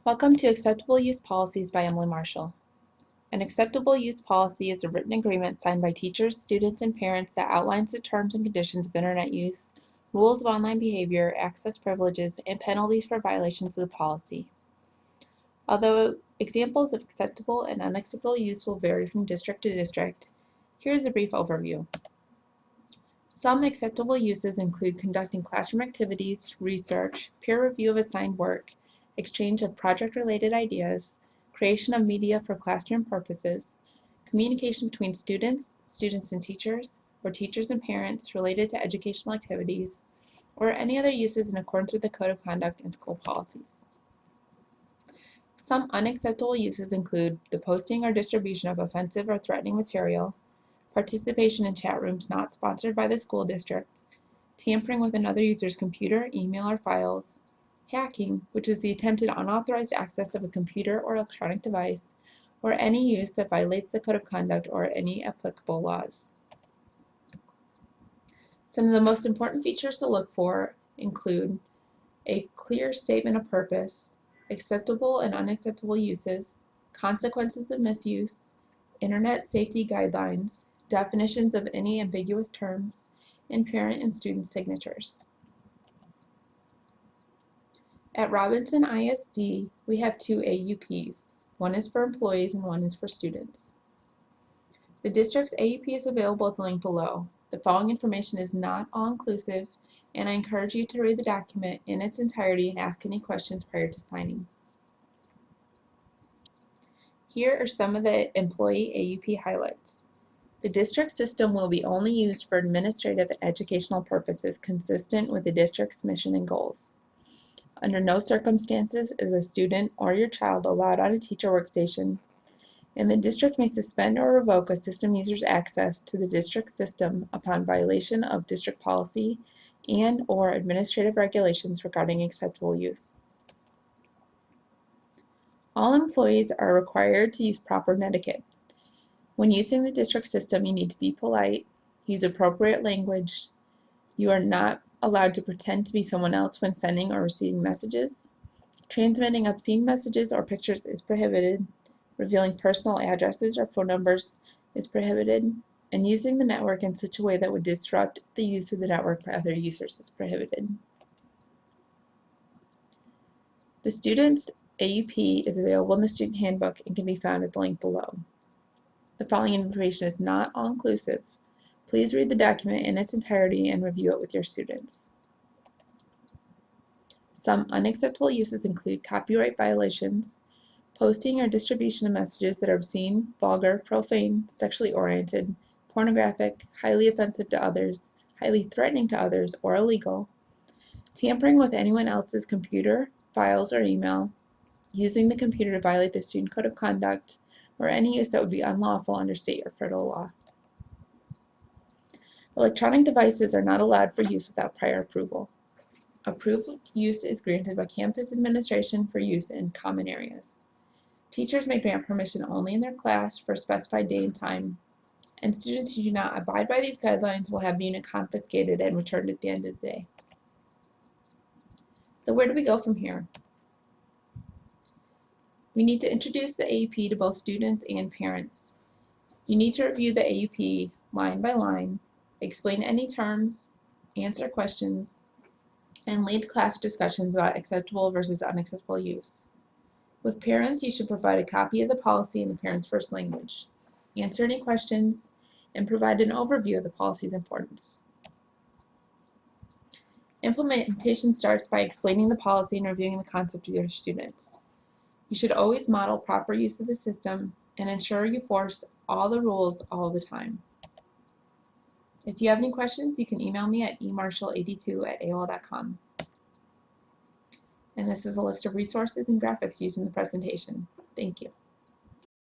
Welcome to Acceptable Use Policies by Emily Marshall. An acceptable use policy is a written agreement signed by teachers, students, and parents that outlines the terms and conditions of internet use, rules of online behavior, access privileges, and penalties for violations of the policy. Although examples of acceptable and unacceptable use will vary from district to district, here is a brief overview. Some acceptable uses include conducting classroom activities, research, peer review of assigned work, exchange of project-related ideas, creation of media for classroom purposes, communication between students and teachers, or teachers and parents related to educational activities, or any other uses in accordance with the Code of Conduct and school policies. Some unacceptable uses include the posting or distribution of offensive or threatening material, participation in chat rooms not sponsored by the school district, tampering with another user's computer, email, or files, hacking, which is the attempted unauthorized access of a computer or electronic device, or any use that violates the Code of Conduct or any applicable laws. Some of the most important features to look for include a clear statement of purpose, acceptable and unacceptable uses, consequences of misuse, internet safety guidelines, definitions of any ambiguous terms, and parent and student signatures. At Robinson ISD, we have two AUPs. One is for employees and one is for students. The district's AUP is available at the link below. The following information is not all-inclusive, and I encourage you to read the document in its entirety and ask any questions prior to signing. Here are some of the employee AUP highlights. The district system will be only used for administrative and educational purposes consistent with the district's mission and goals. Under no circumstances is a student or your child allowed on a teacher workstation, and the district may suspend or revoke a system user's access to the district system upon violation of district policy and/or administrative regulations regarding acceptable use. All employees are required to use proper netiquette. When using the district system, you need to be polite, use appropriate language. You are not allowed to pretend to be someone else when sending or receiving messages. Transmitting obscene messages or pictures is prohibited. Revealing personal addresses or phone numbers is prohibited. And using the network in such a way that would disrupt the use of the network by other users is prohibited. The student's AUP is available in the student handbook and can be found at the link below. The following information is not all-inclusive. Please read the document in its entirety and review it with your students. Some unacceptable uses include copyright violations, posting or distribution of messages that are obscene, vulgar, profane, sexually oriented, pornographic, highly offensive to others, highly threatening to others, or illegal, tampering with anyone else's computer, files, or email, using the computer to violate the Student Code of Conduct, or any use that would be unlawful under state or federal law. Electronic devices are not allowed for use without prior approval. Approved use is granted by campus administration for use in common areas. Teachers may grant permission only in their class for a specified day and time, and students who do not abide by these guidelines will have the unit confiscated and returned at the end of the day. So where do we go from here? We need to introduce the AUP to both students and parents. You need to review the AUP line by line, explain any terms, answer questions, and lead class discussions about acceptable versus unacceptable use. With parents, you should provide a copy of the policy in the parent's first language, answer any questions, and provide an overview of the policy's importance. Implementation starts by explaining the policy and reviewing the concept with your students. You should always model proper use of the system and ensure you force all the rules all the time. If you have any questions, you can email me at emarshall82@aol.com. And this is a list of resources and graphics used in the presentation. Thank you.